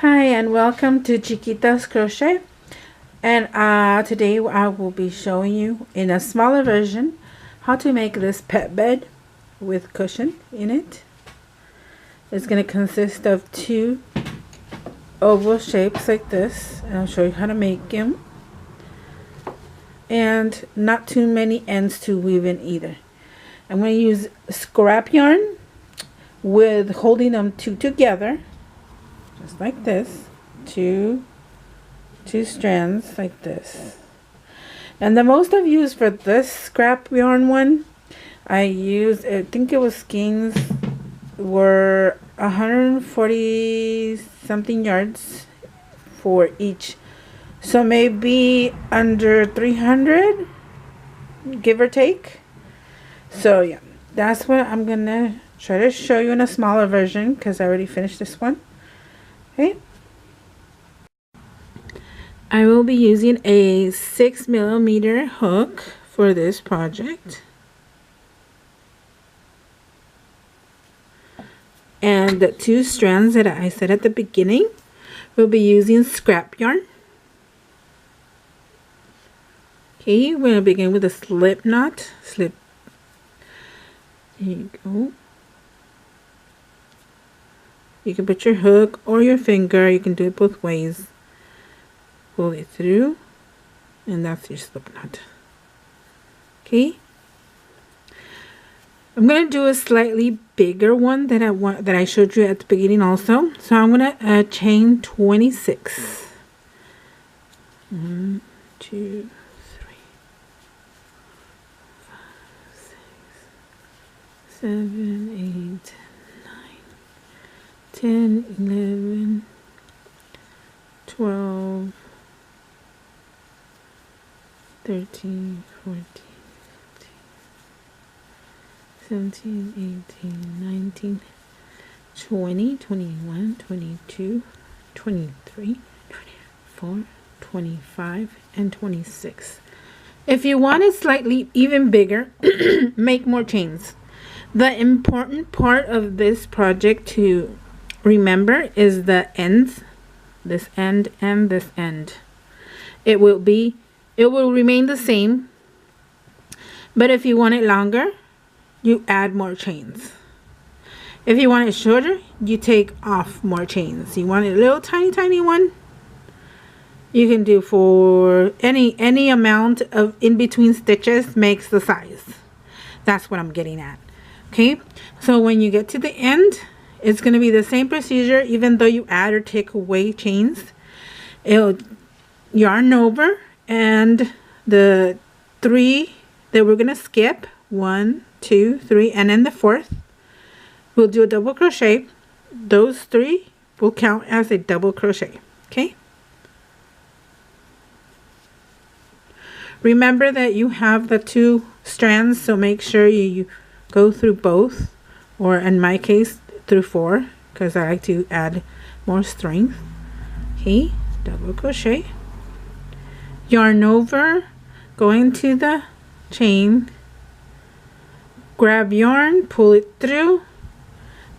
Hi and welcome to Chiquita's Crochet, and today I will be showing you in a smaller version how to make this pet bed with cushion in it. It's going to consist of two oval shapes like this, and I'll show you how to make them, and not too many ends to weave in either. I'm going to use scrap yarn with holding them two together just like this, two strands like this. And the most I've used for this scrap yarn one, I think it was skeins, were 140 something yards for each, so maybe under 300, give or take. So yeah, that's what I'm gonna try to show you in a smaller version because I already finished this one. Okay, I will be using a 6mm hook for this project, and the two strands that I said at the beginning, we'll be using scrap yarn. Okay, we're going to begin with a slip knot. There you go. You can put your hook or your finger, you can do it both ways. Pull it through, and that's your slip knot. Okay, I'm going to do a slightly bigger one that I showed you at the beginning also. So I'm going to chain 26. 1, 2, 3, 5, 6, 7, 8, 10, 11, 12, 13, 14, 15, 17, 18, 19, 20, 21, 22, 23, 24, 25, and 26. If you want it slightly even bigger, make more chains. The important part of this project to remember is the ends, this end and this end. It will remain the same, but if you want it longer, you add more chains. If you want it shorter, you take off more chains. You want it a little tiny one, you can do for any amount of in between stitches makes the size. That's what I'm getting at. Okay, so when you get to the end, it's going to be the same procedure. Even though you add or take away chains, it'll yarn over, and the 3 that we're going to skip, 1, 2, 3, and then the 4th, we'll do a double crochet. Those 3 will count as a double crochet. Okay, remember that you have the 2 strands, so make sure you go through both, or in my case through 4, because I like to add more strength. Okay, double crochet, yarn over, go into the chain, grab yarn, pull it through,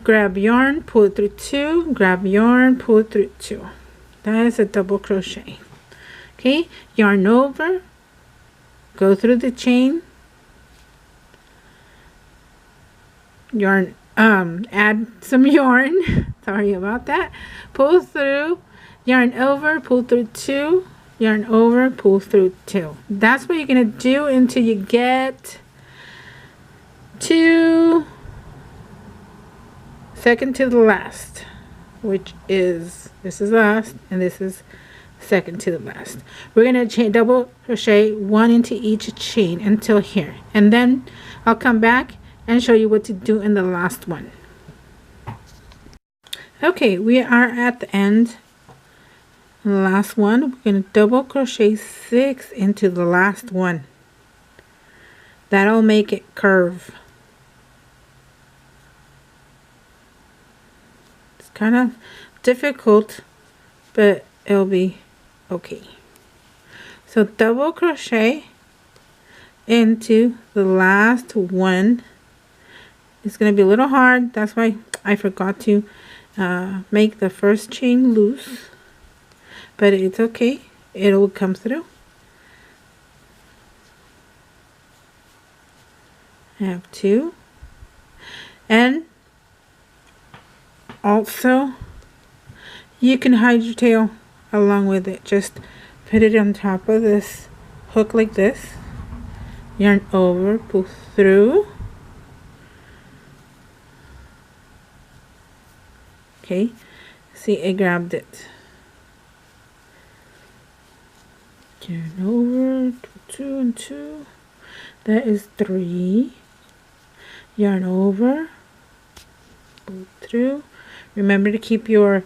grab yarn, pull it through 2, grab yarn, pull it through 2. That is a double crochet. Okay, yarn over, go through the chain, yarn, add some yarn, sorry about that, pull through, yarn over, pull through 2, yarn over, pull through 2. That's what you're going to do until you get to second to the last, which is, this is last and this is second to the last. We're going to double crochet 1 into each chain until here, and then I'll come back and show you what to do in the last one. Okay, we are at the end. The last one, we're going to double crochet 6 into the last one. That'll make it curve. It's kind of difficult, but it'll be okay. So double crochet into the last one. It's going to be a little hard, that's why I forgot to make the first chain loose, but it's okay, it will come through. I have 2, and also you can hide your tail along with it. Just put it on top of this hook like this, yarn over, pull through. Okay, see, I grabbed it. Yarn over, 2 and 2. That is 3. Yarn over, pull through. Remember to keep your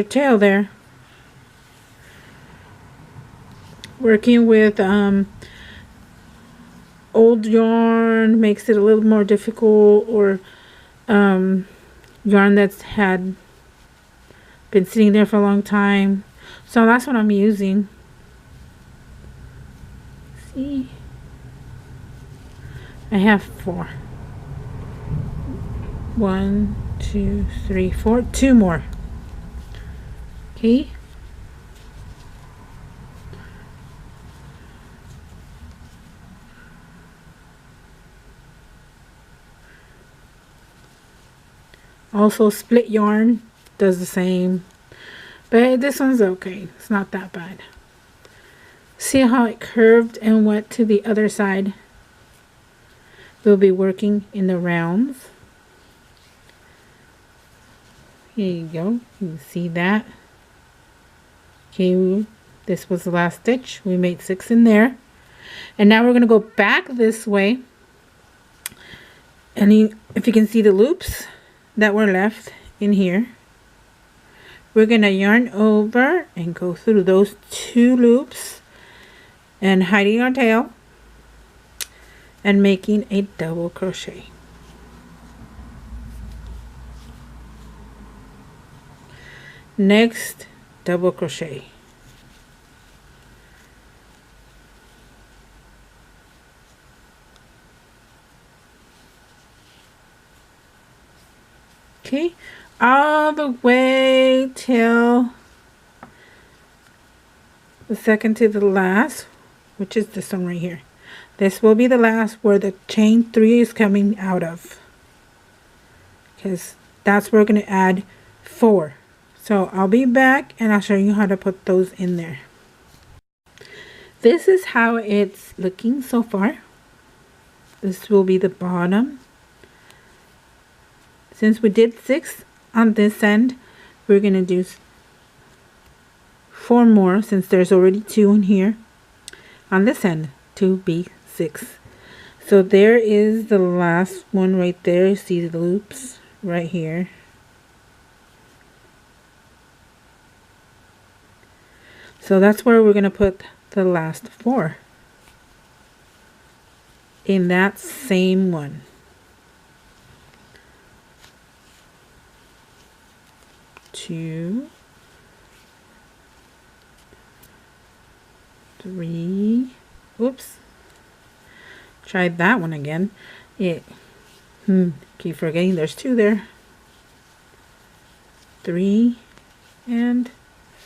tail there. Working with old yarn makes it a little more difficult, or yarn that's had been sitting there for a long time. So that's what I'm using. See, I have 4. 1, 2, 3, 4. 2 more. Okay. Also, split yarn does the same, but this one's okay. It's not that bad. See how it curved and went to the other side? We'll be working in the rounds. Here you go. You can see that. Okay, this was the last stitch. We made 6 in there. And now we're going to go back this way. And if you can see the loops that were left in here, we're going to yarn over and go through those 2 loops and hiding our tail and making a double crochet. Next, double crochet. Okay, all the way till the second to the last, which is this one right here. This will be the last where the chain 3 is coming out of, because that's where we're going to add 4. So I'll be back and I'll show you how to put those in there. This is how it's looking so far. This will be the bottom. Since we did 6 on this end, we're going to do 4 more, since there's already 2 in here on this end to be 6. So there is the last one right there. See the loops right here. So that's where we're going to put the last 4 in that same one. 2, 3. Oops. Tried that one again. Keep forgetting there's 2 there. 3 and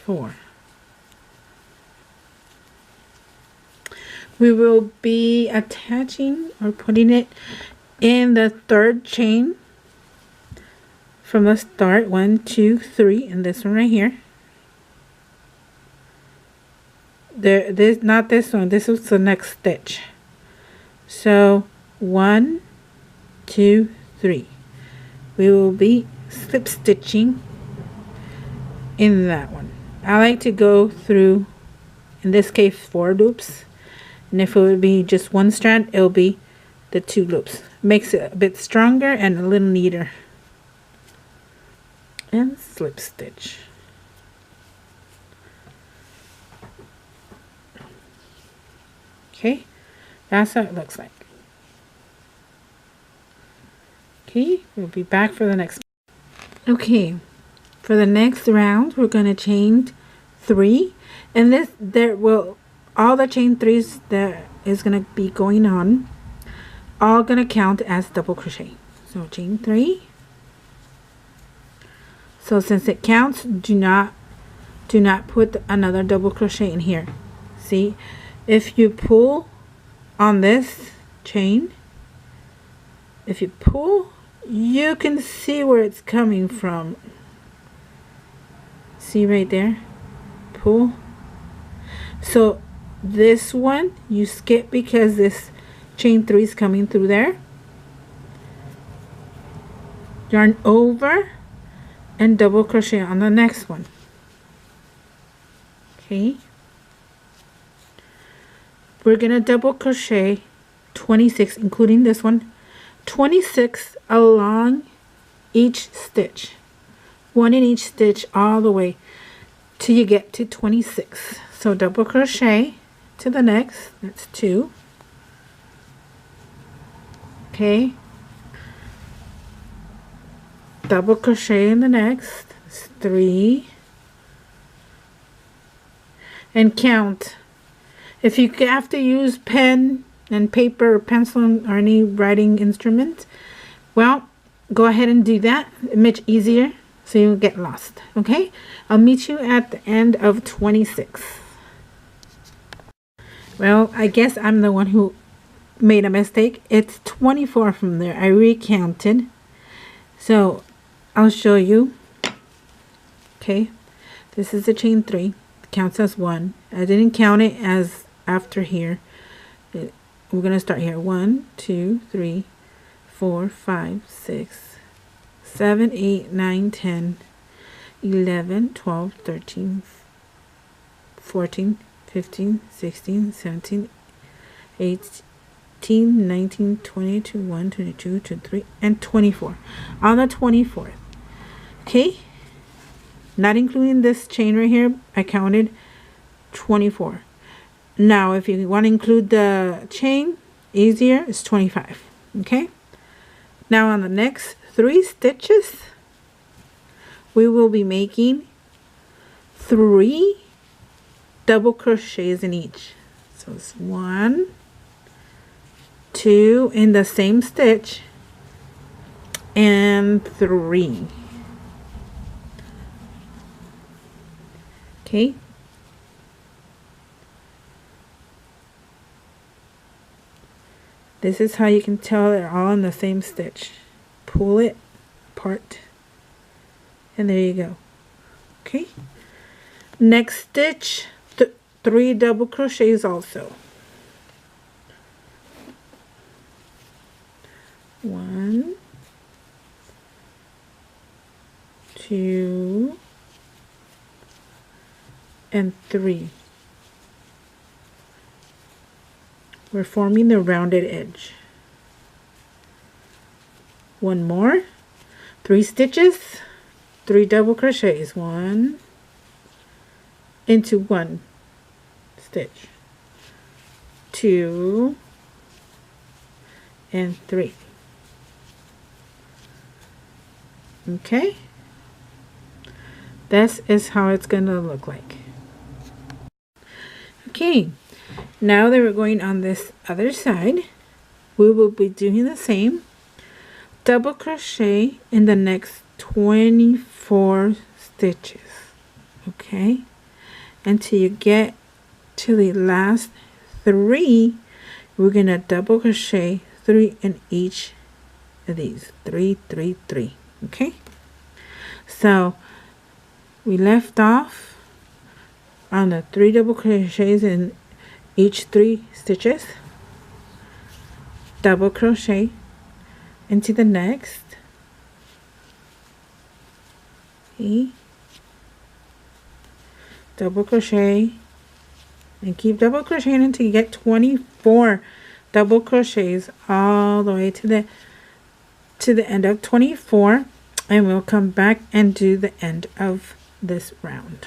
4. We will be attaching or putting it in the 3rd chain from the start. 1, 2, 3, and this one right here. Not this one. This is the next stitch. So 1, 2, 3. We will be slip stitching in that one. I like to go through, in this case, 4 loops. And if it would be just 1 strand, it'll be the 2 loops. Makes it a bit stronger and a little neater. And slip stitch. Okay, that's how it looks like. Okay, we'll be back for the next. Okay, for the next round, we're going to chain 3, and all the chain 3s that is going to be going on, all going to count as double crochet. So chain 3, So since it counts, do not put another double crochet in here. See, if you pull on this chain, if you pull, you can see where it's coming from. See right there? Pull. So this one you skip because this chain 3 is coming through there. Yarn over and double crochet on the next one. Okay, we're gonna double crochet 26, including this one, 26 along each stitch, one in each stitch all the way till you get to 26. So double crochet to the next, that's 2. Okay, double crochet in the next, that's 3, and count. If you have to use pen and paper or pencil or any writing instrument, well, go ahead and do that. It's much easier so you won't get lost. Okay, I'll meet you at the end of 26. Well, I guess I'm the one who made a mistake. It's 24 from there. I recounted. So I'll show you. Okay, this is the chain 3. It counts as 1. I didn't count it as after here. We're going to start here. 1, 2, 3, 4, 5, 6, 7, 8, 9, 10, 11, 12, 13, 14, 15, 16, 17, 18, 19, 20, 21, 22, 23, and 24. On the 24th. Okay? Not including this chain right here, I counted 24. Now, if you want to include the chain, easier, it's 25. Okay? Now, on the next 3 stitches, we will be making 3 double crochets in each. So it's 1, 2 in the same stitch, and 3. Okay? This is how you can tell they're all in the same stitch. Pull it apart, and there you go. Okay, next stitch, 3 double crochets also. 1, 2, and 3. We're forming the rounded edge. 1 more, 3 stitches, 3 double crochets, 1 into 1 stitch, 2 and 3. Okay, this is how it's gonna look like. Okay, now that we're going on this other side, we will be doing the same. Double crochet in the next 24 stitches. Okay, until you get to the last 3, we're gonna double crochet 3 in each of these. 3, 3, 3. Okay, so we left off on the 3 double crochets in each 3 stitches, double crochet into the next, okay, double crochet, and keep double crocheting until you get 24 double crochets all the way to the end of 24, and we'll come back and do the end of this round.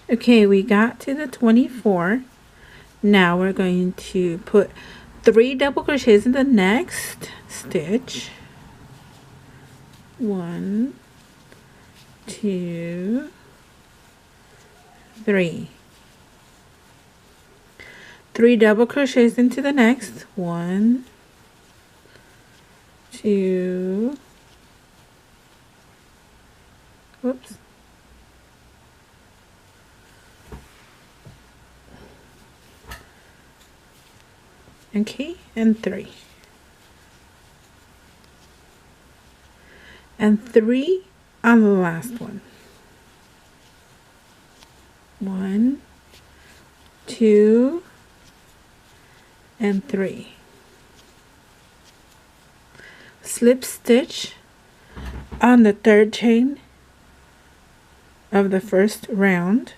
Okay, we got to the 24. Now we're going to put 3 double crochets in the next stitch. 1, 2, 3. 3 double crochets into the next. 1, 2, Whoops. Okay, and 3. And 3 on the last one. 1, 2, and 3. Slip stitch on the 3rd chain of the first round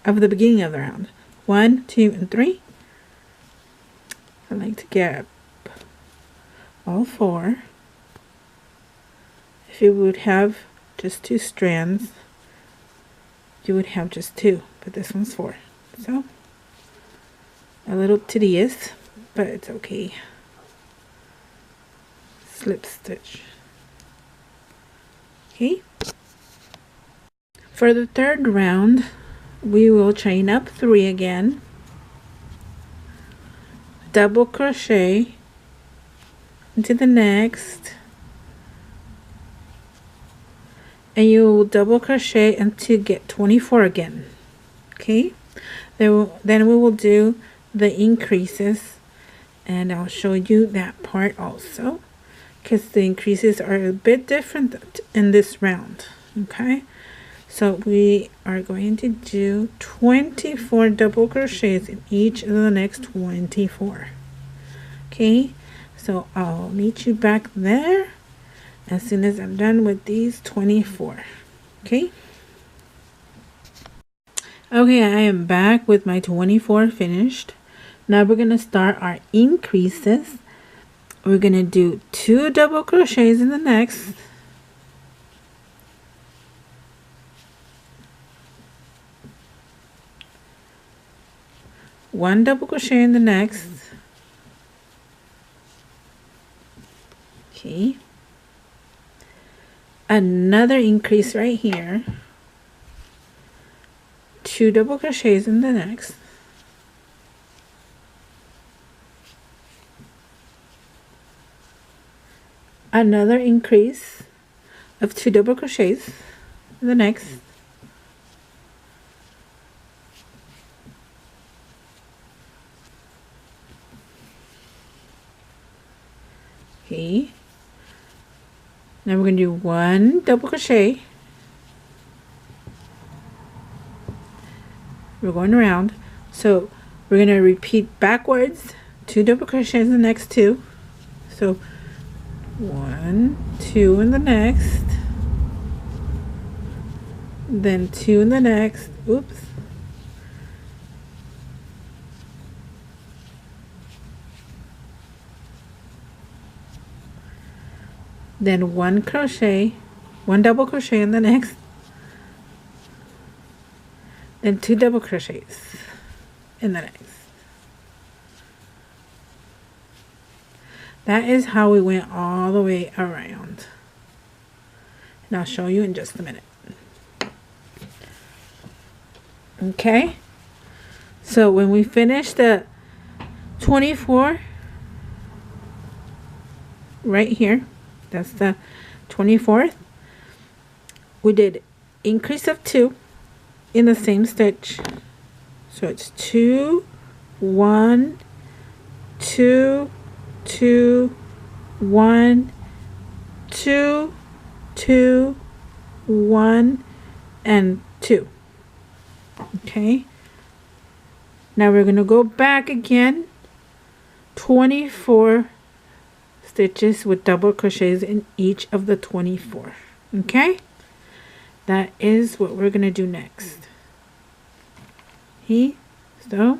of the beginning of the round. 1, 2, and 3. I like to get all 4. If you would have just 2 strands, you would have just 2, but this one's 4. So a little tedious, but it's okay. Slip stitch. Okay. For the 3rd round, we will chain up 3 again, double crochet into the next, and you will double crochet until you get 24 again. Okay, then we will do the increases, and I'll show you that part also, because the increases are a bit different in this round. Okay, so we are going to do 24 double crochets in each of the next 24. Okay, so I'll meet you back there as soon as I'm done with these 24. Okay, I am back with my 24 finished. Now we're going to start our increases. We're going to do 2 double crochets in the next, one double crochet in the next. Okay, another increase right here, 2 double crochets in the next, another increase of 2 double crochets in the next, okay. Now we're going to do 1 double crochet. We're going around, so we're going to repeat backwards, 2 double crochets in the next 2. So 1, 2 in the next, then 2 in the next. Oops. Then 1 crochet, 1 double crochet in the next, then 2 double crochets in the next. That is how we went all the way around, and I'll show you in just a minute. Okay, so when we finish the 24 right here, that's the 24th, we did increase of 2 in the same stitch. So it's 2, 1, 2, 2, 1, 2, 2, 1, and 2. Okay, now we're going to go back again, 24 stitches with double crochets in each of the 24. Okay, that is what we're going to do next. Okay, so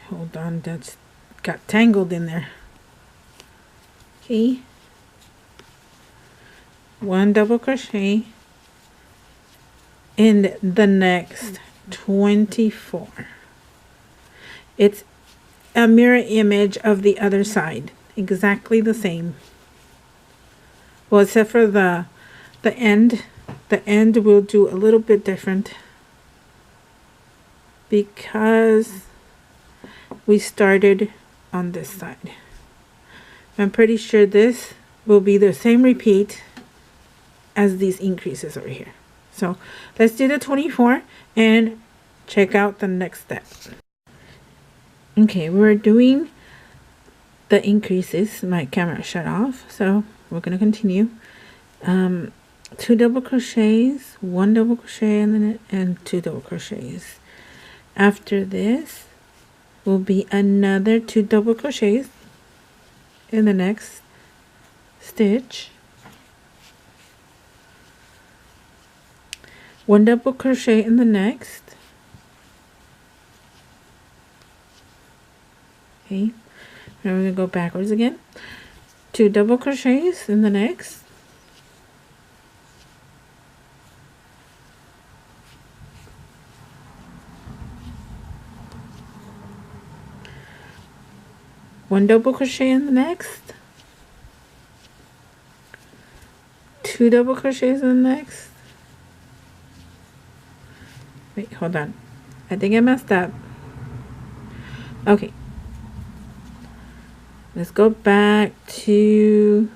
hold on, that's got tangled in there. Okay, 1 double crochet in the next 24. It's a mirror image of the other side, exactly the same. Well, except for the end. The end will do a little bit different because we started on this side. I'm pretty sure this will be the same repeat as these increases over here. So let's do the 24 and check out the next step. Okay, we're doing the increases. My camera shut off, so we're going to continue. 2 double crochets, 1 double crochet, and 2 double crochets. After this will be another 2 double crochets in the next stitch, 1 double crochet in the next. Okay, now we're going to go backwards again. 2 double crochets in the next. One double crochet in the next. 2 double crochets in the next. Wait, hold on. I think I messed up. Okay. Let's go back to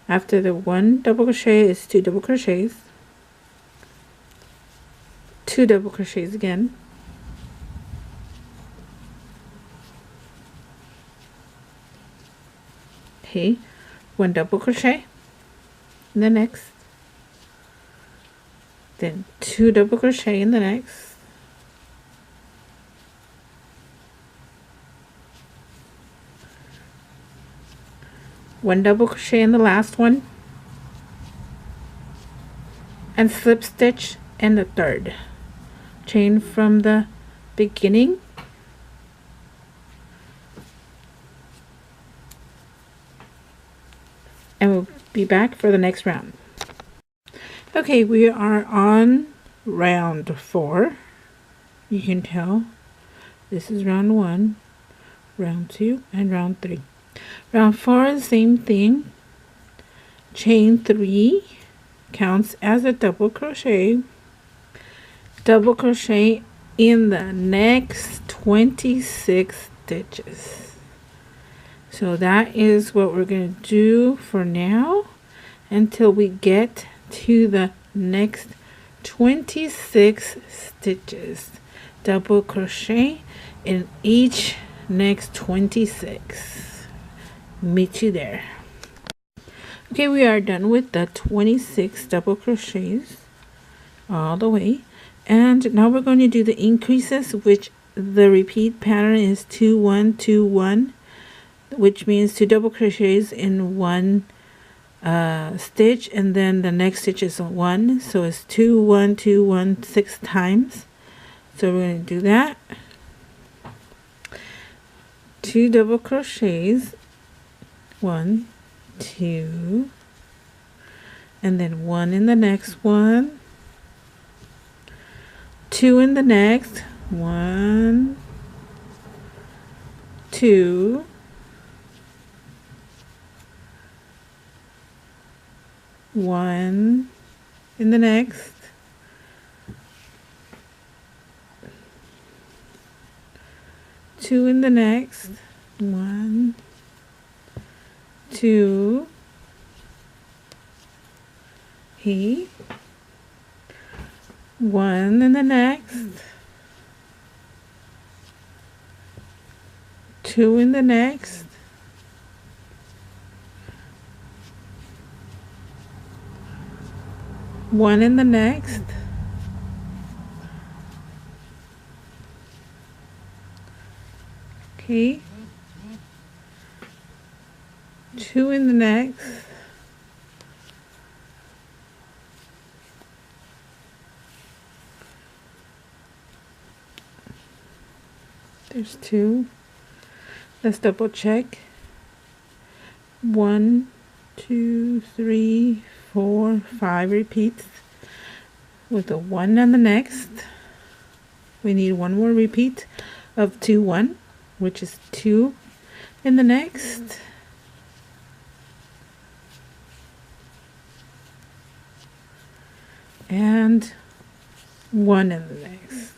after the 1 double crochet is 2 double crochets. 2 double crochets again. Okay, 1 double crochet in the next, then 2 double crochet in the next, one double crochet in the last one, and slip stitch in the third. Chain from the beginning. And we'll be back for the next round. Okay, we are on round 4. You can tell this is round 1, round 2, and round 3. Round 4 is the same thing. Chain 3 counts as a double crochet. Double crochet in the next 26 stitches. So that is what we're going to do for now until we get to the next 26 stitches. Double crochet in each next 26. Meet you there. Okay, we are done with the 26 double crochets all the way. And now we're going to do the increases, which the repeat pattern is 2 1 2 1. Which means 2 double crochets in one stitch, and then the next stitch is 1, so it's 2 1 2 1 6 times. So we're going to do that. 2 double crochets, 1 2, and then 1 in the next one, 2 in the next, 1 2, 1 in the next, 2 in the next, 1 2, okay, 1 in the next, 2 in the next, 1 in the next, okay, 2 in the next, there's 2, let's double check, 1 2 3 4 5 repeats with a 1 on the next. We need one more repeat of 2 1, which is 2 in the next, and 1 in the next.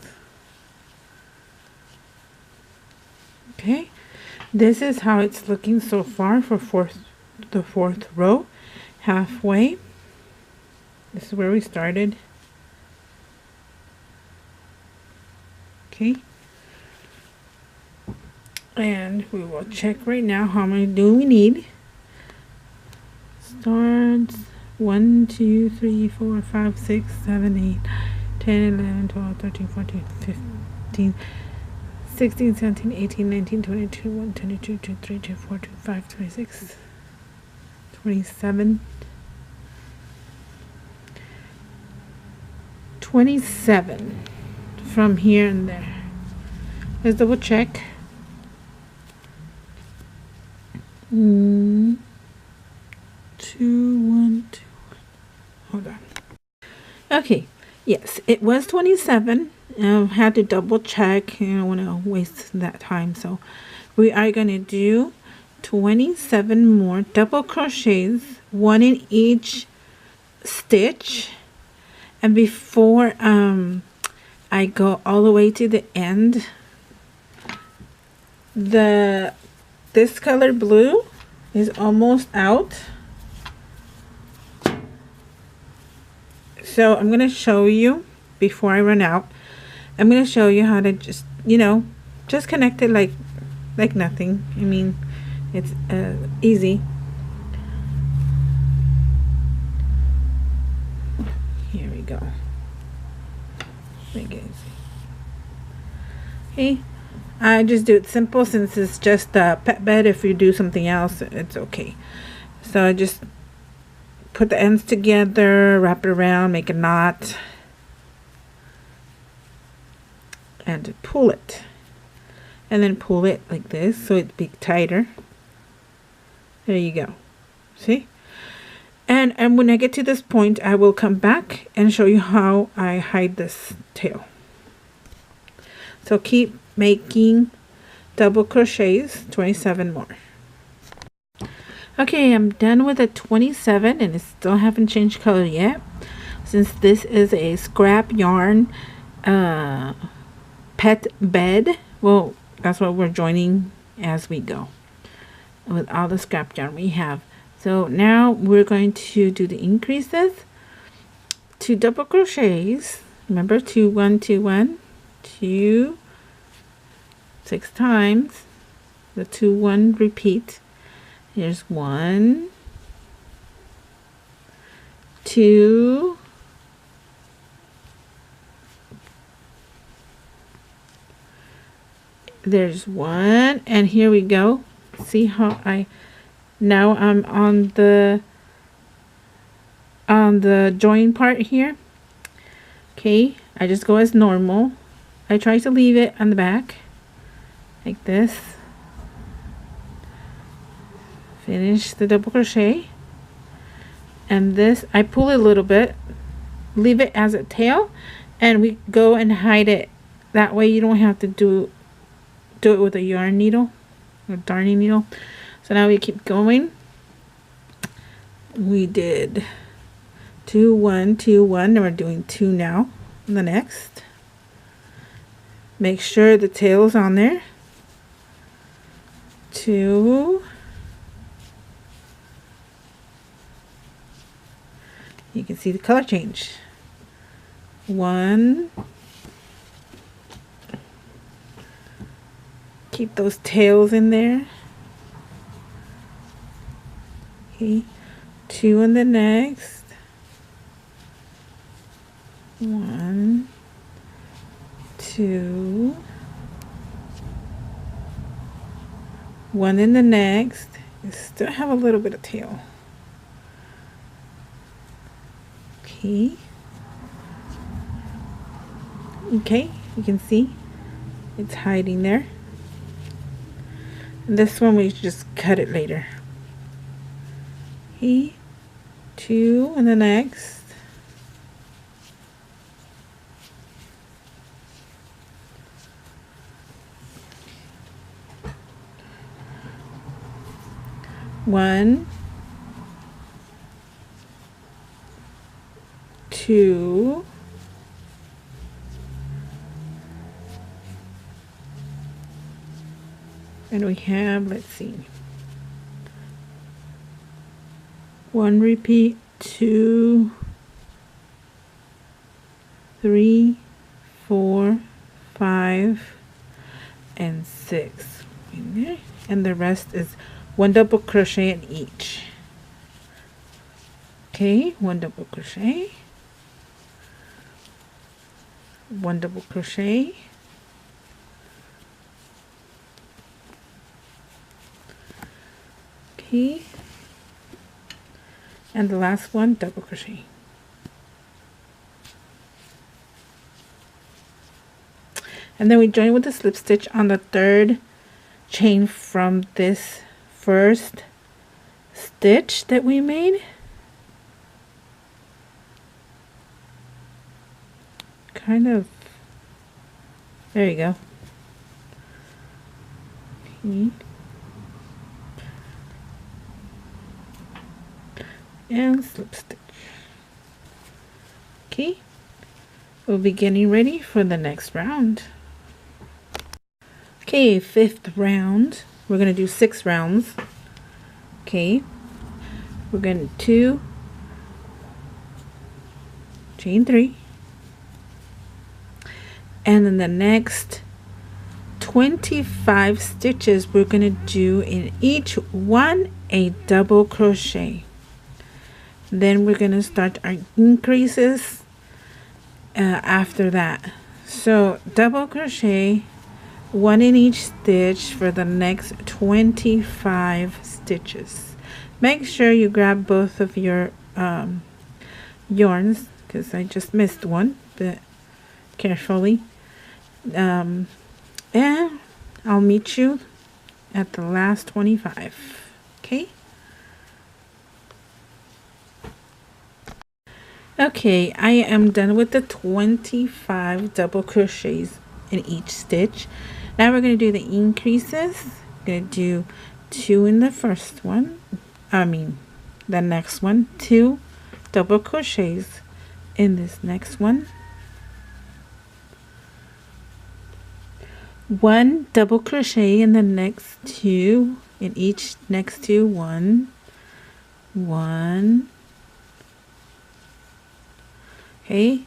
Okay, this is how it's looking so far for the fourth row. Halfway, this is where we started. Okay, and we will check right now how many do we need. Starts 1 2 3 4 5 6 7 8 10 11 12 13 14 15 16 17 18 19 20 21 22 23 24 25 26 27 27 from here and there. Let's double check. 2 1 2 hold on. Okay, yes, it was 27. I had to double check. I don't want to waste that time, so we are going to do 27 more double crochets, one in each stitch. And before I go all the way to the end, this color blue is almost out. So I'm going to show you before I run out. I'm going to show you how to just, just connect it like nothing. I mean, it's easy. Here we go. Okay, I just do it simple since it's just a pet bed. If you do something else, it's okay. So I just put the ends together, wrap it around, make a knot, and pull it. And then pull it like this so it'd be tighter. There you go. See? And when I get to this point, I will come back and show you how I hide this tail. So keep making double crochets, 27 more. Okay, I'm done with the 27 and I still haven't changed color yet. Since this is a scrap yarn pet bed, well, that's what we're joining as we go with all the scrap yarn we have. So now we're going to do the increases. 2 double crochets. Remember, 2 1 2 1 2 6 times. The 2 1 repeat. Here's 1 2 there's 1, and here we go. See how now I'm on the join part here. Okay, I just go as normal. I try to leave it on the back like this. Finish the double crochet, and this I pull it a little bit, leave it as a tail, and we go and hide it. That way you don't have to do it with a yarn needle or darning needle. So now we keep going. We did 2 1 2 1, and we're doing 2 now on the next. Make sure the tail's on there. 2, you can see the color change. 1, keep those tails in there. Okay, 2 in the next. 1 2, 1 in the next. You still have a little bit of tail. Okay, you can see it's hiding there. And this one we just cut it later. Okay, 2 in the next. 1 2 3 And we have, let's see, 1 repeat, 2, 3, 4, 5, and 6 in there, and the rest is 1 double crochet in each. Okay, 1 double crochet, 1 double crochet, okay, and the last one, double crochet. And then we join with the slip stitch on the 3rd chain from this first stitch that we made. Kind of, there you go. Okay. And slip stitch. Okay, we'll be getting ready for the next round. Okay, 5th round. We're going to do 6 rounds. Okay, we're going to 2, chain 3, and then the next 25 stitches we're going to do in each one a double crochet. Then we're going to start our increases after that. So double crochet 1 in each stitch for the next 25 stitches. Make sure you grab both of your yarns, because I just missed one, but carefully. And I'll meet you at the last 25. Okay? Okay, I am done with the 25 double crochets in each stitch. Now we're going to do the increases. I'm going to do 2 in the first one, the next one, 2 double crochets in this next one, 1 double crochet in the next 2, in each next 2, 1, 1, okay,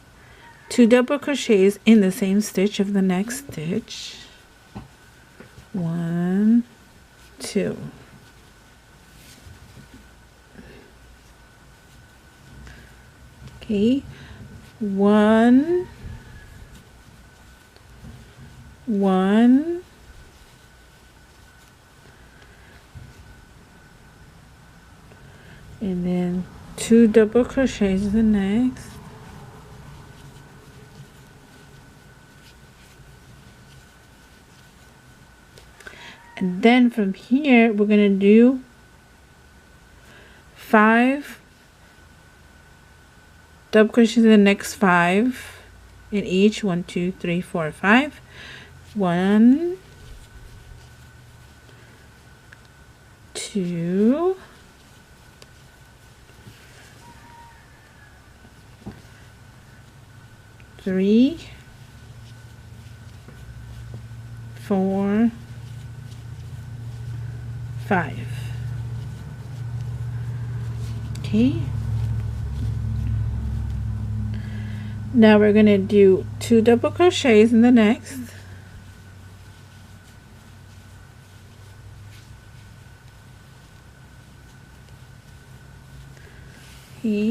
2 double crochets in the same stitch of the next stitch, 1, 2, okay, 1, 1, and then 2 double crochets in the next, and then from here we're going to do 5 double crochets in the next 5 in each, 1, 2, 3, 4, 5, 1, 2, 3, 4, 5. Okay, now we're going to do 2 double crochets in the next, okay,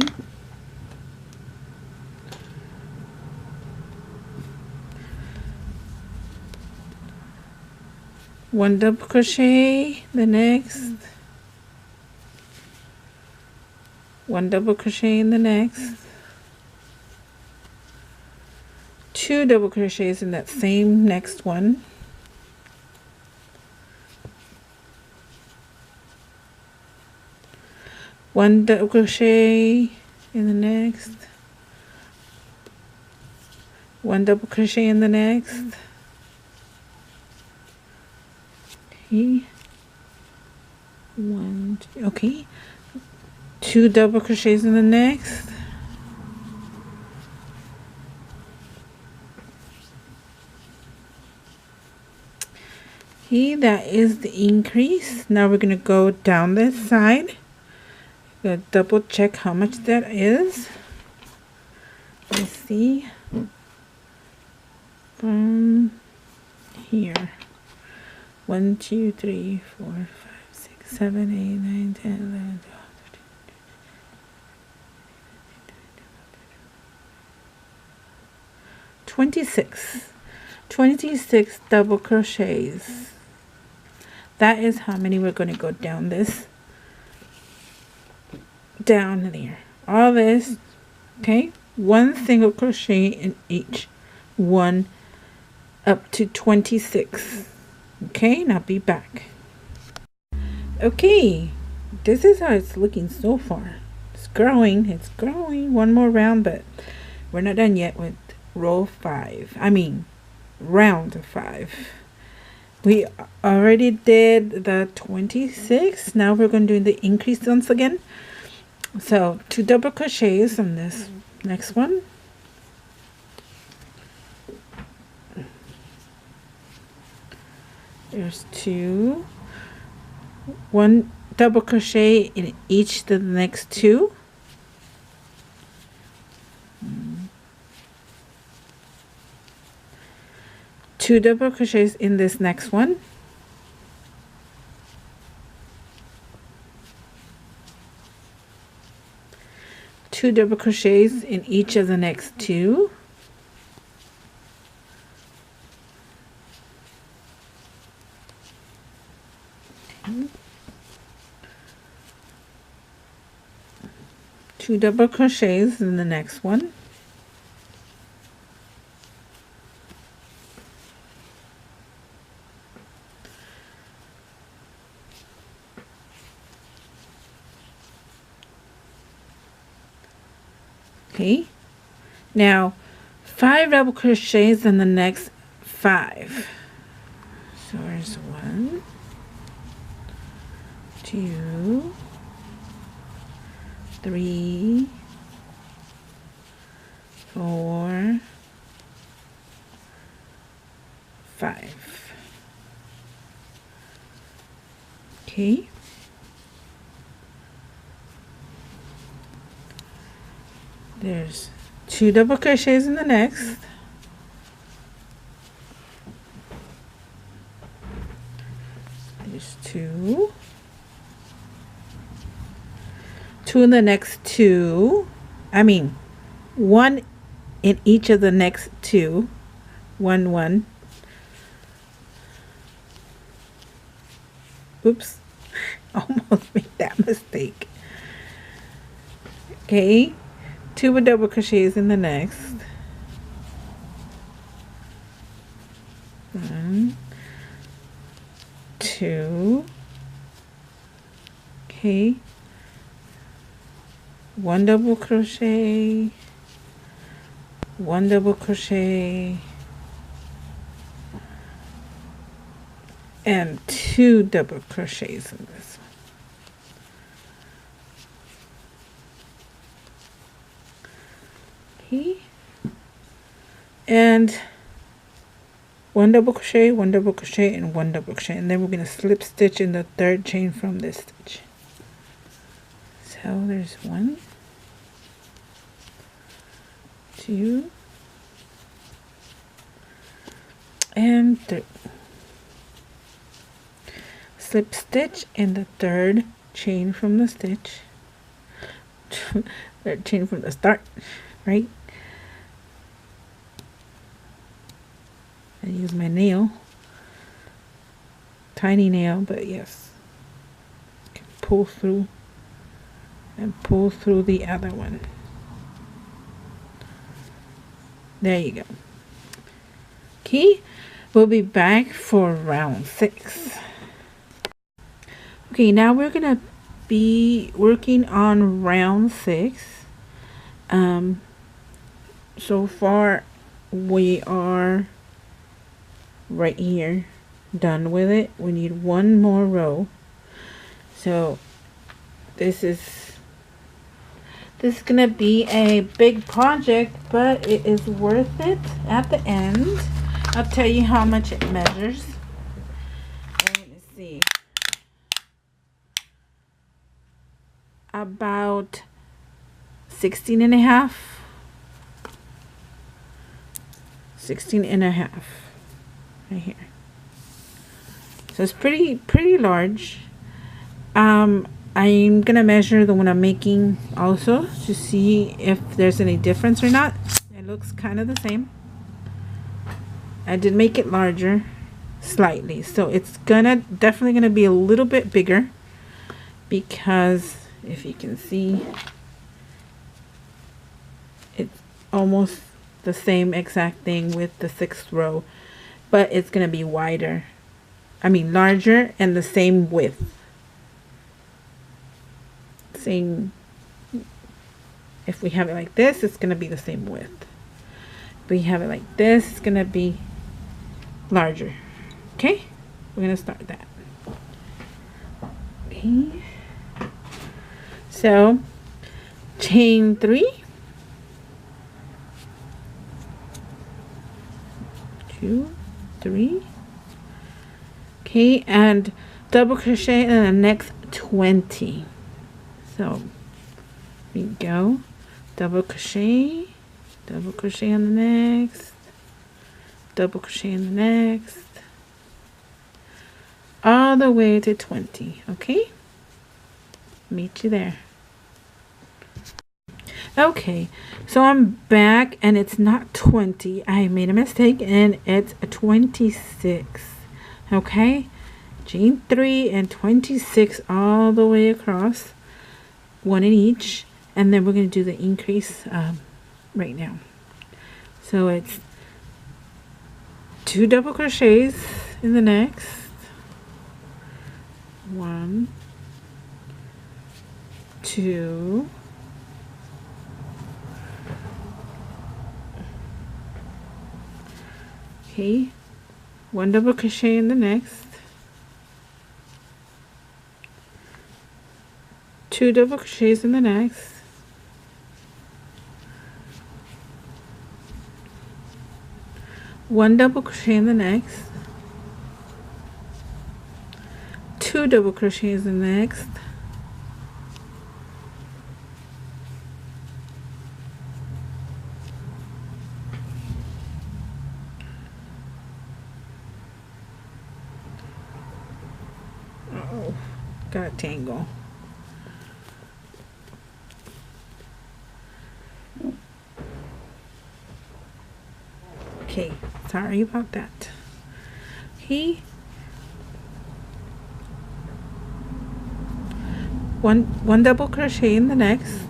1 double crochet the next, 1 double crochet in the next, 2 double crochets in that same next one, one double crochet in the next, 1 double crochet in the next, okay, 1, 2, okay, 2 double crochets in the next, Okay, that is the increase. Now we're going to go down this side. Gonna double check how much that is. Let's see. From here. 1, 2, 3, 4, 5, 6, 7, 8, 9, 10, 11, 12, 13, 26. 26 double crochets. That is how many we're going to go down this. Down there. All this. Okay. 1 single crochet in each one up to 26. Okay, now be back. Okay, this is how it's looking so far. It's growing. One more round, but we're not done yet with round 5. We already did the 26. Now we're going to do the increase once again. So 2 double crochets on this next one. There's 2. 1 double crochet in each of the next 2. 2 double crochets in this next one. Two double crochets in each of the next 2. Okay. 2 double crochets in the next one. Okay, now 5 double crochets in the next 5. So there's 1, 2, 3, 4, 5. Okay. There's 2 double crochets in the next. There's 2. 2 in the next 2. 1 in each of the next 2. 1, 1. Oops. Almost made that mistake. Okay. 2 double crochets in the next. 1, 2. Okay. 1 double crochet. 1 double crochet. And 2 double crochets in this one. Okay. And 1 double crochet, 1 double crochet, and 1 double crochet, and then we're going to slip stitch in the 3rd chain from this stitch. So there's 1, 2, and 3. Slip stitch in the 3rd chain from the stitch. 3rd chain from the start, right? I use my nail, tiny nail, but yes, can pull through and pull through the other one. There you go. Okay, we'll be back for round 6. Okay, now we're gonna be working on round 6. So far we are right here done with it. We need 1 more row. So this is gonna be a big project, but it is worth it at the end. I'll tell you how much it measures. see, about 16 and a half. 16 and a half right here. So it's pretty large. I'm gonna measure the one I'm making also to see if there's any difference or not. It looks kind of the same. I did make it larger slightly, so it's definitely gonna be a little bit bigger, because if you can see, it's almost the same exact thing with the 6th row, but it's gonna be wider. I mean larger, and the same width. Same. If we have it like this, it's gonna be the same width. If we have it like this, it's gonna be larger. Okay, we're gonna start that. Okay, so chain 3, 2, 3. Okay, and double crochet in the next 20. So we go double crochet on the next, double crochet in the next, all the way to 20. Okay, meet you there. Okay, so I'm back, and it's not 20. I made a mistake, and it's a 26. Okay, chain 3 and 26 all the way across, one in each, and then we're going to do the increase right now. So it's 2 double crochets in the next, 1, 2, okay, 1 double crochet in the next, 2 double crochets in the next, 1 double crochet in the next, 2 double crochets in the next, oh, got a tangle. Okay, sorry about that. Okay, one double crochet in the next,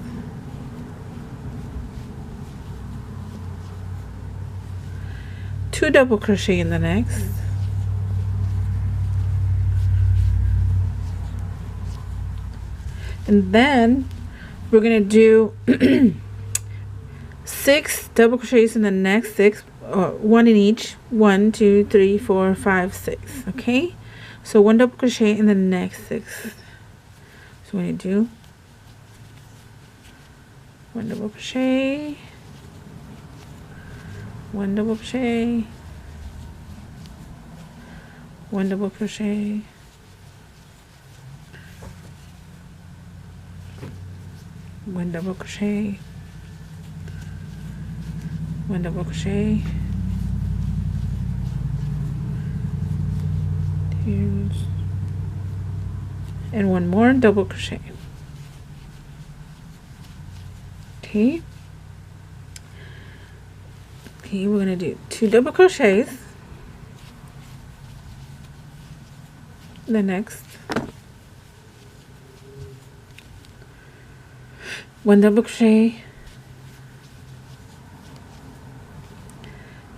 2 double crochet in the next, and then we're gonna do 6 double crochets in the next 6, 1 in each, 1, 2, 3, 4, 5, 6. Okay, so 1 double crochet in the next 6. So we're gonna do 1 double crochet, 1 double crochet, 1 double crochet, 1 double crochet, 1 double crochet, 2, and 1 more double crochet. Okay, we're gonna do 2 double crochets, the next, 1 double crochet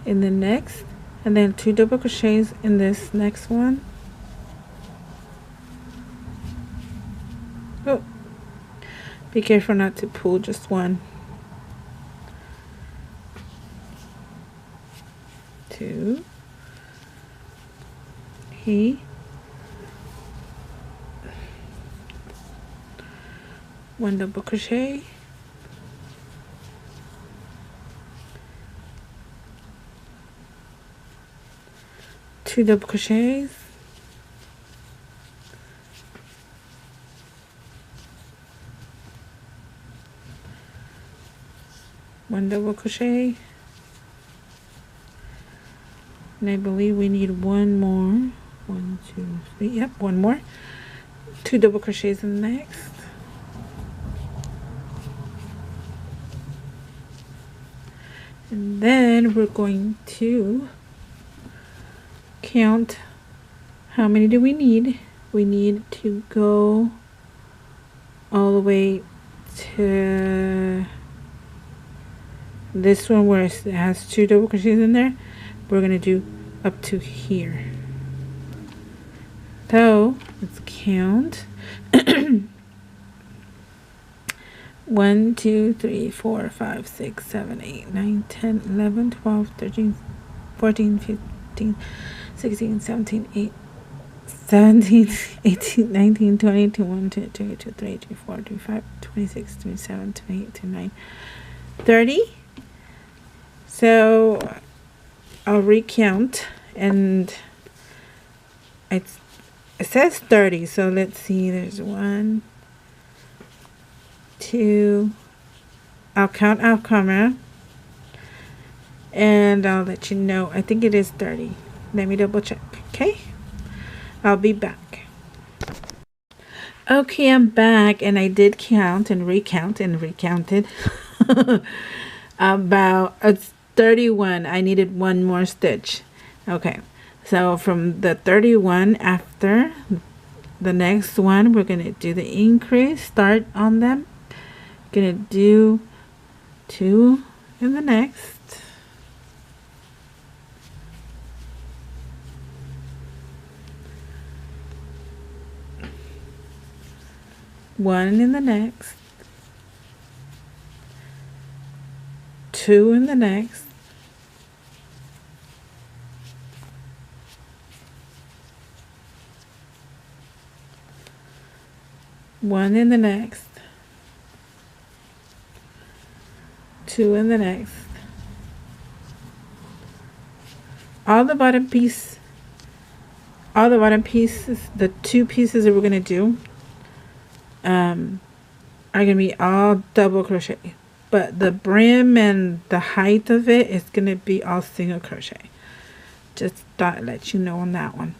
in the next, and then 2 double crochets in this next one. Oh, be careful not to pull just one. 2. Okay, 1 double crochet, 2 double crochets, 1 double crochet, and I believe we need one more. 1, 2, 3, yep, one more. 2 double crochets in the next, and then we're going to count how many do we need. We need to go all the way to this one where it has 2 double crochets in there. We're gonna do up to here. So let's count. 1, 2, 3, 4, 5, 6, 7, 8, 9, 10, 11, 12, 13, 14, 15, 16, 17, 18, 19, 20, 21, 22, 23, 24, 25, 26, 27, 28, 29, 30. So I'll recount, and it says 30. So let's see, there's 1, 2, I'll count off camera and I'll let you know. I think it is 30. Let me double check. Okay, I'll be back. Okay, I'm back, and I did count and recount and recounted. About 31. I needed one more stitch. Okay, so from the 31 after the next one, we're gonna do the increase, start on them, gonna do 2 in the next, one in the next, 2 in the next, one in the next, 2 in the next. All the bottom pieces, the 2 pieces that we're going to do are going to be all double crochet, but the brim and the height of it is going to be all single crochet. Just thought I'd let you know on that one.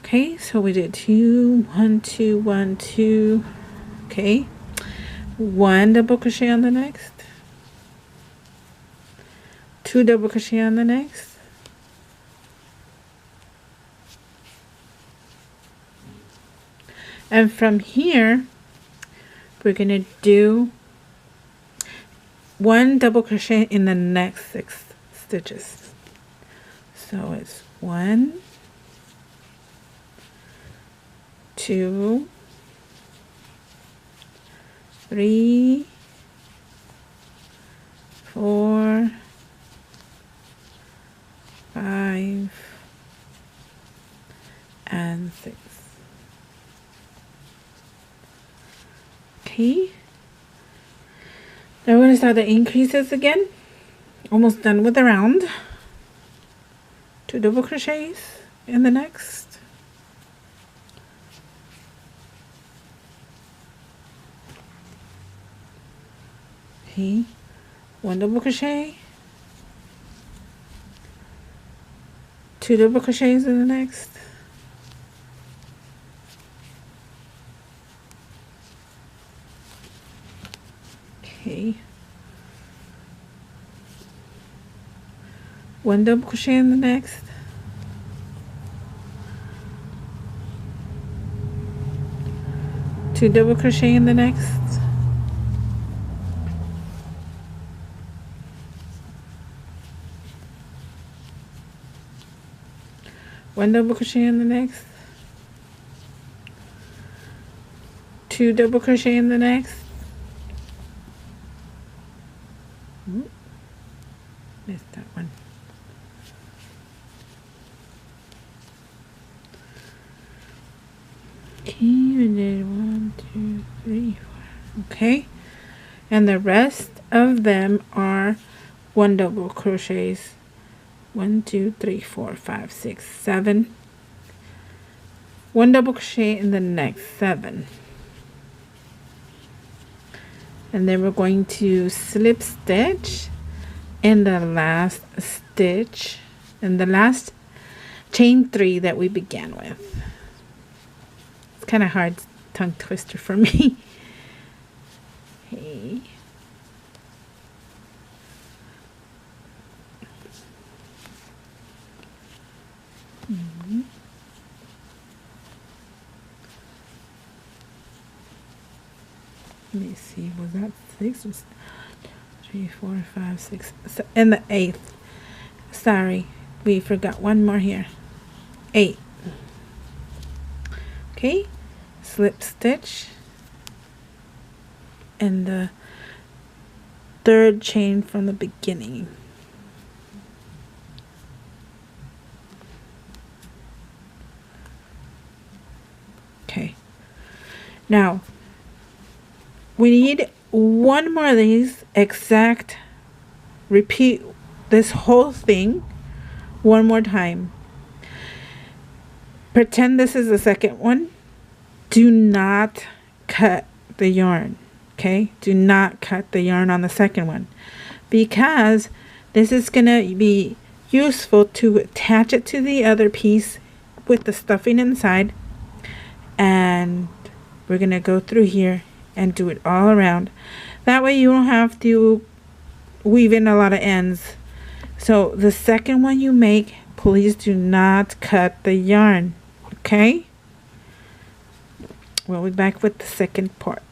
Okay, so we did 2, 1, 2, 1, 2. Okay, 1 double crochet on the next, 2 double crochet on the next, and from here we're gonna do 1 double crochet in the next 6 stitches. So it's 1, 2, 3, 4, 5, and 6. Okay, now we're going to start the increases again. Almost done with the round. 2 double crochets in the next, okay, 1 double crochet, 2 double crochets in the next, okay, 1 double crochet in the next, 2 double crochet in the next, 1 double crochet in the next, 2 double crochet in the next, missed that one, okay, we did 1, 2, 3, 4, okay, and the rest of them are 1 double crochets. 1, 2, 3, 4, 5, 6, 7. 1 double crochet in the next 7. And then we're going to slip stitch in the last stitch, in the last chain 3 that we began with. It's kind of hard tongue twister for me. Okay. Let me see, was that 6? Was 3, 4, 5, 6, and the 8th. Sorry, we forgot one more here. 8. Okay, slip stitch and the 3rd chain from the beginning. Okay, now we need one more of these exact. Repeat this whole thing one more time. Pretend this is the second one. Do not cut the yarn, okay? Do not cut the yarn on the second one, because this is going to be useful to attach it to the other piece with the stuffing inside. And we're going to go through here and do it all around. That way you don't have to weave in a lot of ends. So the second one you make, please do not cut the yarn, okay? We'll be back with the second part.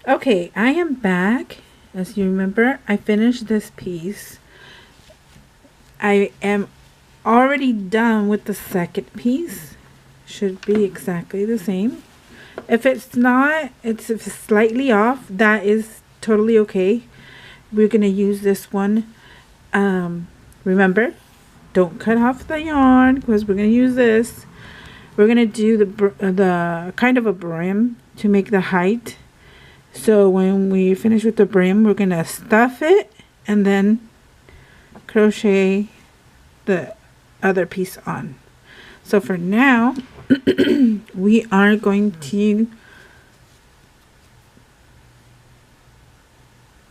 Okay, I am back. As you remember, I finished this piece. I am already done with the second piece. Should be exactly the same. If it's not, if it's slightly off, that is totally okay. We're going to use this one. Remember, don't cut off the yarn, because we're going to use this. We're going to do the kind of a brim to make the height. So when we finish with the brim, we're going to stuff it and then crochet the other piece on. So for now, we are going to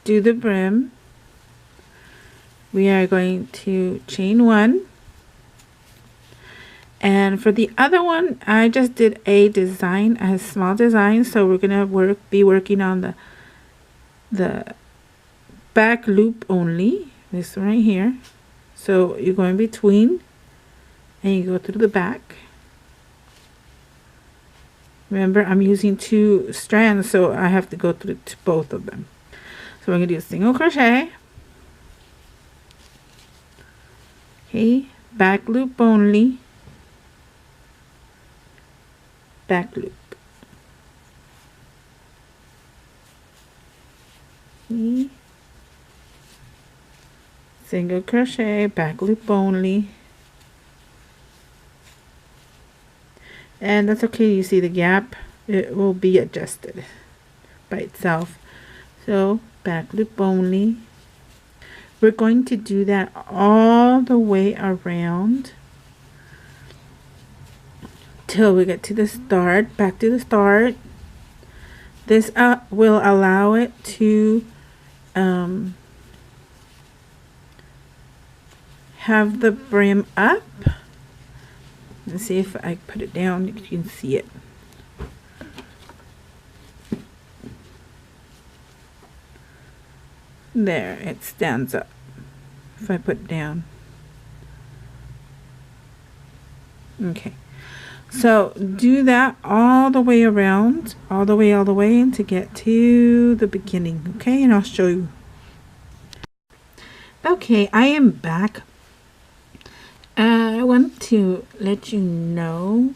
do the brim. We are going to chain 1, and for the other one I just did a design, a small design, so we're gonna be working on the back loop only, this one right here. So you're going between and you go through the back. Remember, I'm using 2 strands, so I have to go through both of them. So we're going to do a single crochet. Okay, back loop only. Back loop. Okay. Single crochet, back loop only. And that's okay, you see the gap, it will be adjusted by itself. So back loop only. We're going to do that all the way around till we get to the start, back to the start. This will allow it to have the brim up. Let's see if I put it down, you can see it. There, it stands up if I put it down. Okay, so do that all the way around, all the way to get to the beginning. Okay, and I'll show you. Okay, I am back. I want to let you know,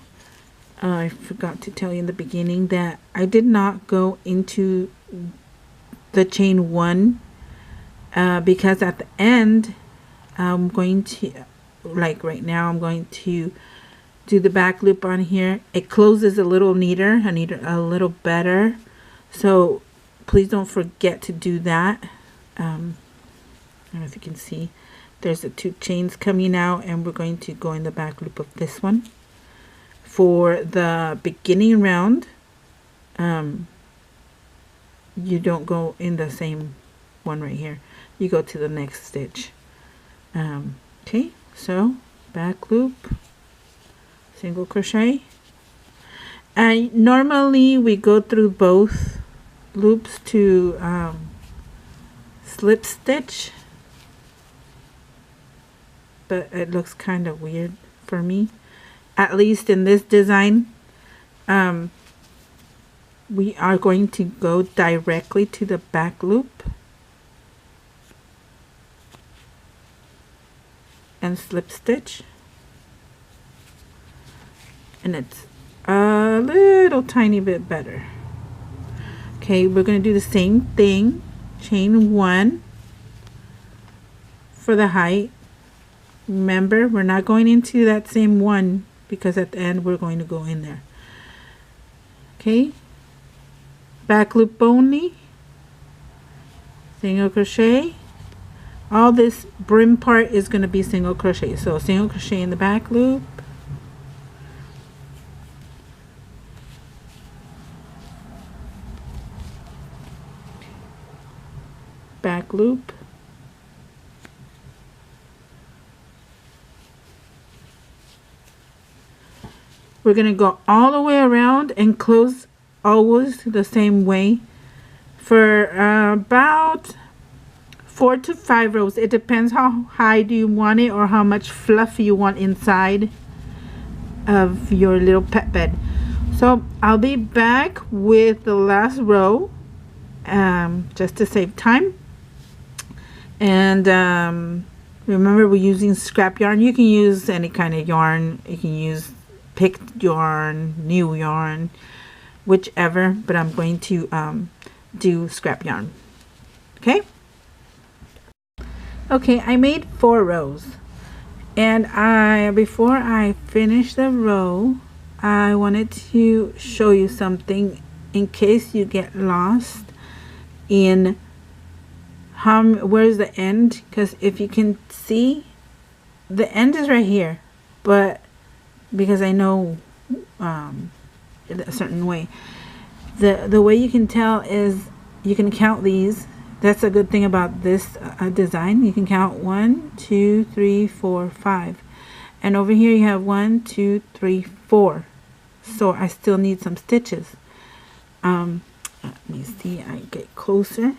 I forgot to tell you in the beginning that I did not go into the chain 1 because at the end I'm going to, like right now, I'm going to do the back loop on here. It closes a little neater, a little better, so please don't forget to do that. I don't know if you can see. There's the 2 chains coming out, and we're going to go in the back loop of this one. For the beginning round, you don't go in the same one right here. you go to the next stitch. Okay, so back loop, single crochet, and normally we go through both loops to slip stitch, but it looks kind of weird for me, at least in this design. We are going to go directly to the back loop and slip stitch, and it's a little tiny bit better. Okay, we're going to do the same thing, chain 1 for the height. Remember, we're not going into that same one because at the end we're going to go in there. Okay, back loop only, single crochet. All this brim part is going to be single crochet, so single crochet in the back loop, back loop, we're going to go all the way around and close always the same way for about 4 to 5 rows. It depends how high do you want it or how much fluff you want inside of your little pet bed. So I'll be back with the last row just to save time. And remember, we're using scrap yarn. You can use any kind of yarn. You can use picked yarn, new yarn, whichever, but I'm going to do scrap yarn. Okay, I made 4 rows, and before I finish the row, I wanted to show you something in case you get lost in where's the end, because if you can see, the end is right here, but because I know a certain way, the way you can tell is you can count these. That's a good thing about this design. You can count 1, 2, 3, 4, 5, and over here you have 1, 2, 3, 4. So I still need some stitches. Let me see. I get closer.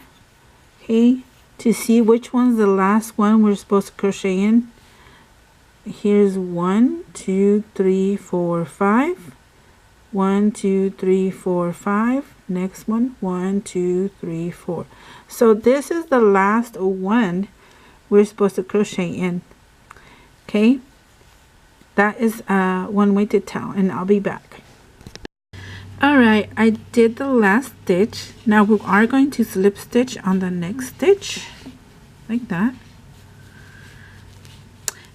Okay, to see which one's the last one we're supposed to crochet in. Here's 1, 2, 3, 4, 5. 1, 2, 3, 4, 5. Next one, 1, 2, 3, 4. So this is the last one we're supposed to crochet in. Okay, that is one way to tell, and I'll be back. Alright, I did the last stitch. Now we are going to slip stitch on the next stitch, like that.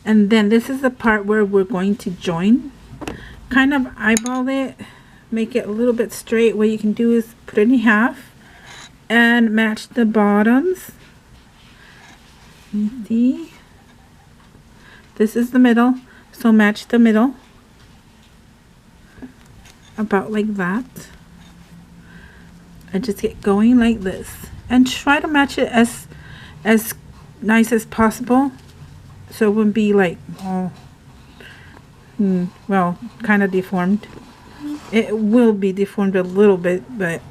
And then this is the part where we're going to join. Kind of eyeball it, make it a little bit straight. What you can do is put it in half and match the bottoms. You see, this is the middle, so match the middle about like that. I just get going like this and try to match it as nice as possible, so it wouldn't be like well, kind of deformed. It will be deformed a little bit, but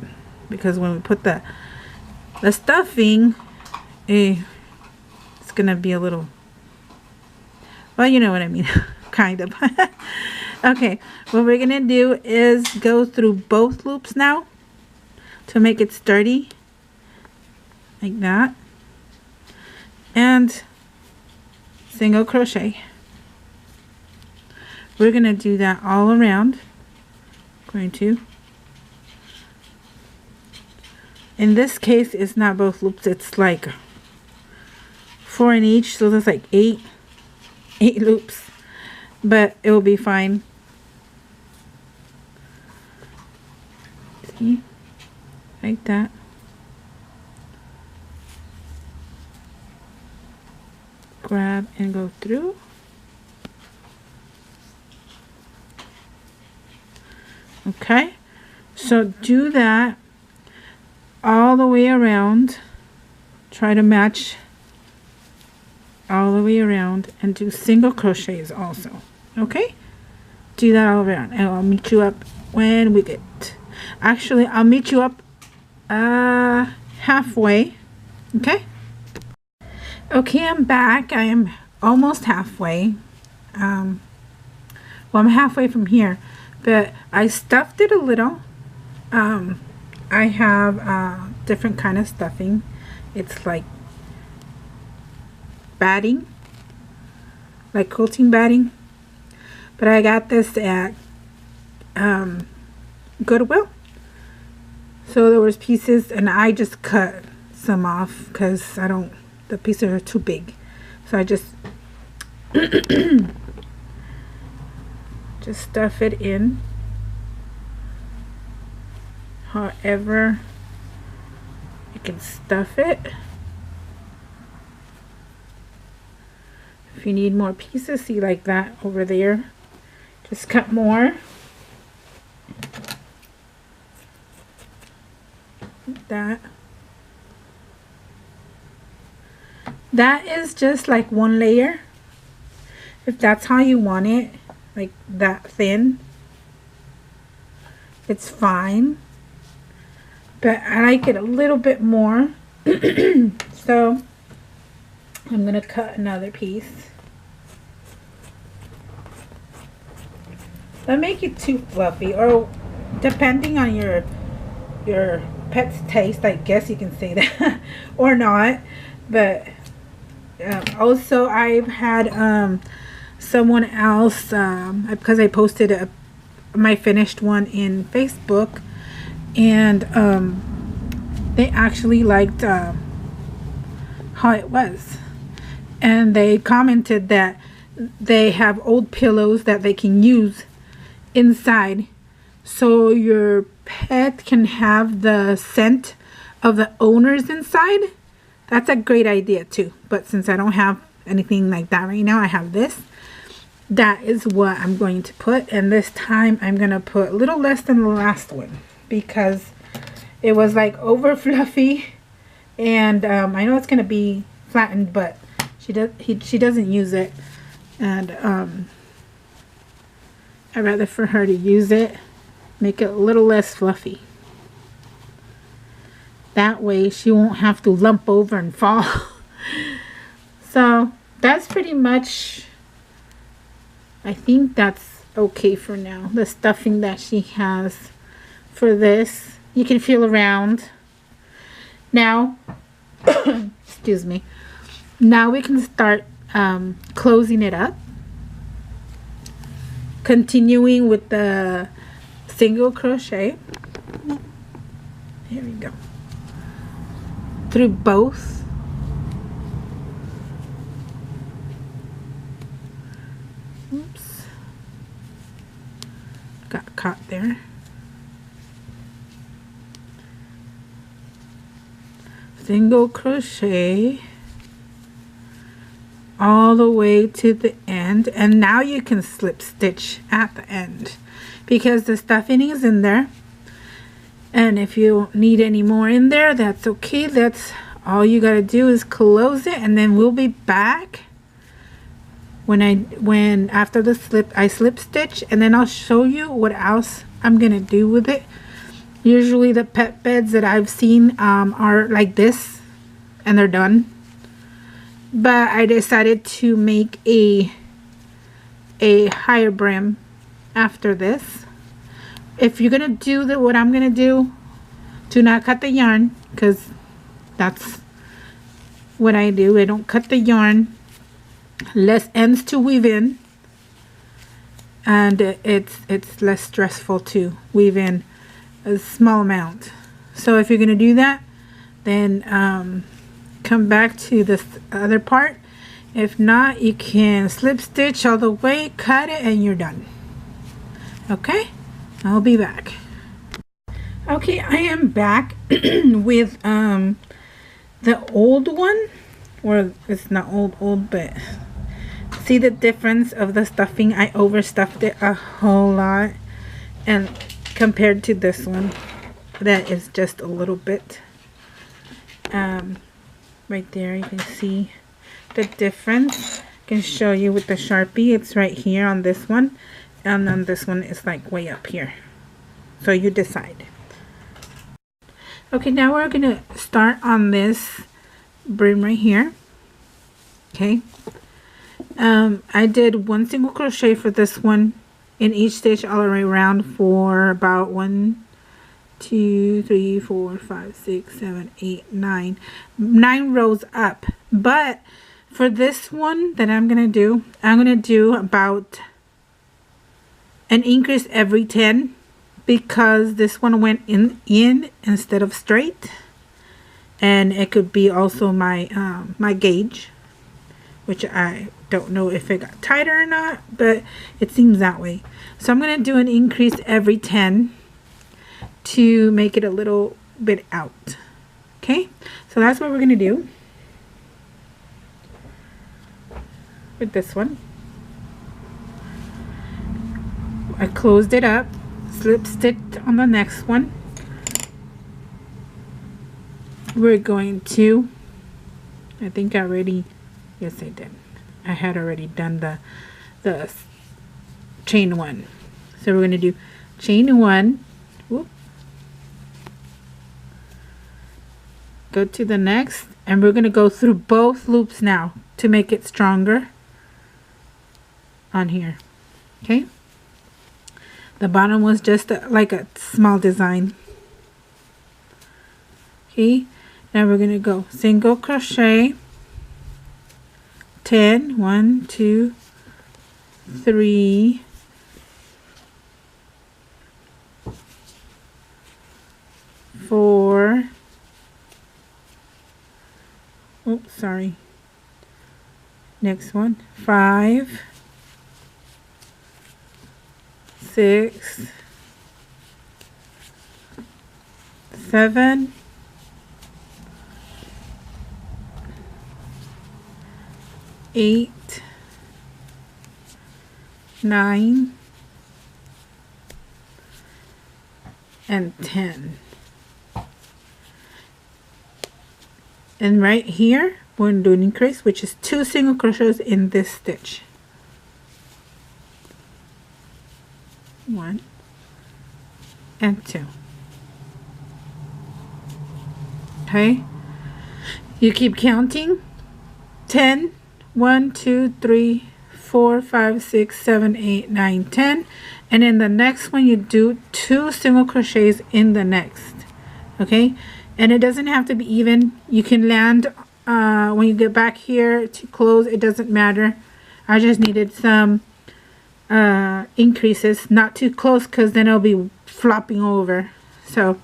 because when we put the stuffing, it's gonna be a little, well, you know what I mean. Kind of. Okay, what we're gonna do is go through both loops now to make it sturdy, like that, and single crochet. We're gonna do that all around. Going to, in this case, it's not both loops, it's like 4 in each, so that's like 8 loops, but it will be fine. See, like that. Grab and go through. Okay, so do that all the way around. Try to match way around and do single crochets also. Okay, do that all around, and I'll meet you up when we get, actually I'll meet you up halfway. Okay, I'm back. I am almost halfway. Well, I'm halfway from here, but I stuffed it a little. I have different kind of stuffing. It's like batting, like quilting batting, but I got this at Goodwill. So there was pieces, and I just cut some off because the pieces are too big. So I just just stuff it in however you can stuff it. If you need more pieces, see, like that over there, just cut more. That is just like one layer, if that's how you want it, like that thin, it's fine, but I like it a little bit more. So I'm gonna cut another piece. Don't make it too fluffy, or depending on your pet's taste, I guess you can say that, or not. But also I've had someone else, because I posted my finished one in Facebook, and they actually liked how it was, and they commented that they have old pillows that they can use inside, so your pet can have the scent of the owners inside. That's a great idea too, but since I don't have anything like that right now, I have this. That is what I'm going to put, and this time I'm gonna put a little less than the last one because it was like over fluffy, and I know it's gonna be flattened, but she doesn't use it, and I'd rather for her to use it, make it a little less fluffy. That way she won't have to lump over and fall. So that's pretty much, I think that's okay for now. The stuffing that she has for this, you can feel around. Now, excuse me. Now we can start closing it up. Continuing with the single crochet. Here we go. Through both. Oops. Got caught there. Single crochet all the way to the end, and now you can slip stitch at the end because the stuffing is in there, and if you need any more in there, that's okay. That's all you got to do is close it, and then we'll be back when after the slip stitch, and then I'll show you what else I'm gonna do with it. Usually the pet beds that I've seen are like this and they're done, but I decided to make a higher brim after this. If you're gonna do what I'm gonna do, do not cut the yarn, because that's what I do. I don't cut the yarn. Less ends to weave in, and it's less stressful to weave in a small amount. So if you're gonna do that, then come back to this other part. If not, you can slip stitch all the way, cut it, and you're done. Okay, I'll be back. Okay, I am back with the old one, or it's not old, but see the difference of the stuffing. I overstuffed it a whole lot, and compared to this one that is just a little bit right there, you can see the difference. I can show you with the Sharpie. It's right here on this one, and then this one is like way up here. So you decide. Okay, now we're gonna start on this brim right here. Okay, I did 1 single crochet for this one in each stitch all the way around for about 1, 2, 3, 4, 5, 6, 7, 8, 9 rows up. But for this one that I'm gonna do about an increase every 10, because this one went in instead of straight, and it could be also my my gauge, which I don't know if it got tighter or not, but it seems that way. So I'm gonna do an increase every 10 to make it a little bit out. Okay, so that's what we're gonna do with this one. I closed it up, slip stitched on the next one. We're going to, I think I already, yes I did. I had already done the chain 1. So we're going to do chain 1, whoop, go to the next, and we're going to go through both loops now to make it stronger on here. Okay, the bottom was just like a small design. Okay, now we're going to go single crochet 10, 1, 2, 3, 4, oops, sorry, next one, 5, 6, 7, 8, 9, and 10. And right here we're going to do an increase, which is 2 single crochets in this stitch. 1 and 2. Okay, you keep counting. 10, 1, 2, 3, 4, 5, 6, 7, 8, 9, 10, and in the next one you do 2 single crochets in the next. Okay, and it doesn't have to be even. You can land when you get back here to close, it doesn't matter. I just needed some increases, not too close, because then it'll be flopping over. So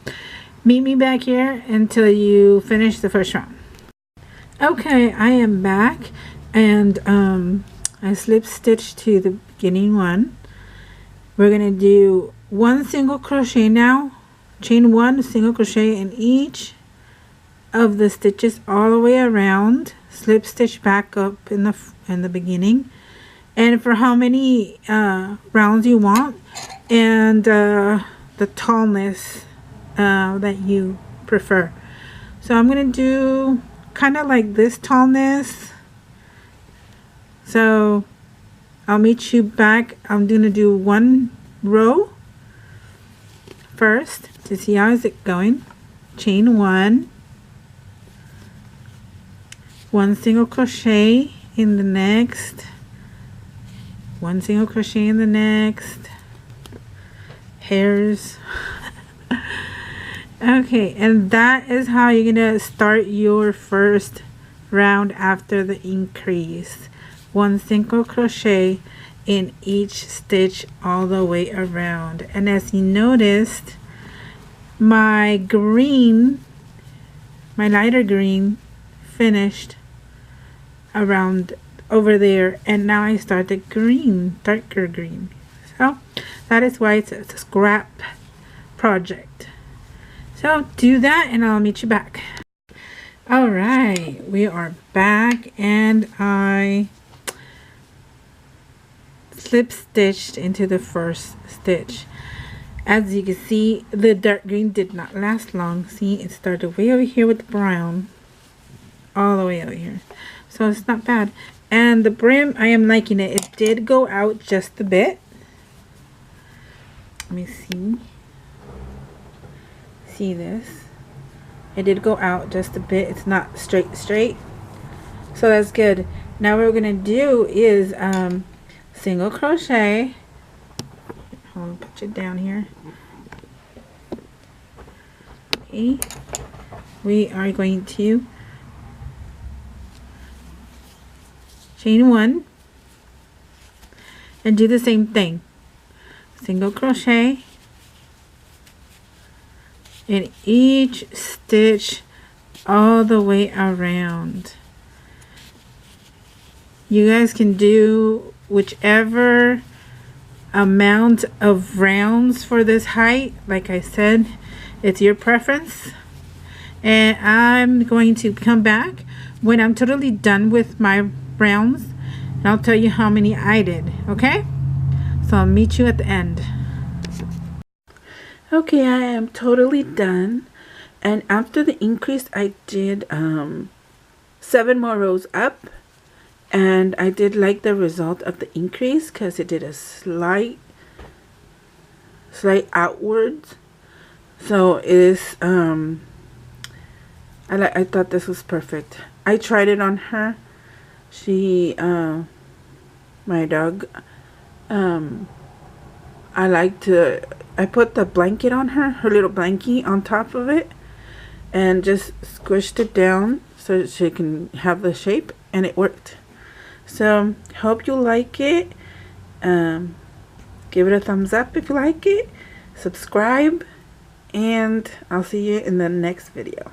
meet me back here until you finish the first round. Okay, I am back, and I slip stitched to the beginning one. We're gonna do 1 single crochet now, chain 1 single crochet in each of the stitches all the way around, slip stitch back up in the beginning, and for how many rounds you want, and the tallness that you prefer. So I'm gonna do kind of like this tallness. So I'll meet you back. I'm gonna do 1 row first to see how is it going. Chain 1, 1 single crochet in the next, 1 single crochet in the next. Hairs. Okay, and that is how you're gonna start your first round after the increase. 1 single crochet in each stitch all the way around. And as you noticed, my green, my lighter green, finished around over there, and now I start the green, darker green. So that is why it's a scrap project. So do that and I'll meet you back. All right, we are back, and I slip stitched into the first stitch. As you can see, the dark green did not last long. See, it started way over here with the brown, all the way out here. So it's not bad. And the brim, I am liking it. It did go out just a bit. Let me see. See this? It did go out just a bit. It's not straight. So that's good. Now what we're going to do is single crochet. Hold on, put it down here. Okay. We are going to chain 1 and do the same thing. Single crochet in each stitch all the way around. You guys can do whichever amount of rounds for this height. Like I said, it's your preference. And I'm going to come back when I'm totally done with my rounds, and I'll tell you how many I did. Okay, so I'll meet you at the end. Okay, I am totally done, and after the increase I did 7 more rows up, and I did like the result of the increase because it did a slight outwards. So it is I thought this was perfect. I tried it on her. She my dog, I put the blanket on her little blankie on top of it, and just squished it down so she can have the shape, and it worked. So hope you like it. Give it a thumbs up if you like it, subscribe, and I'll see you in the next video.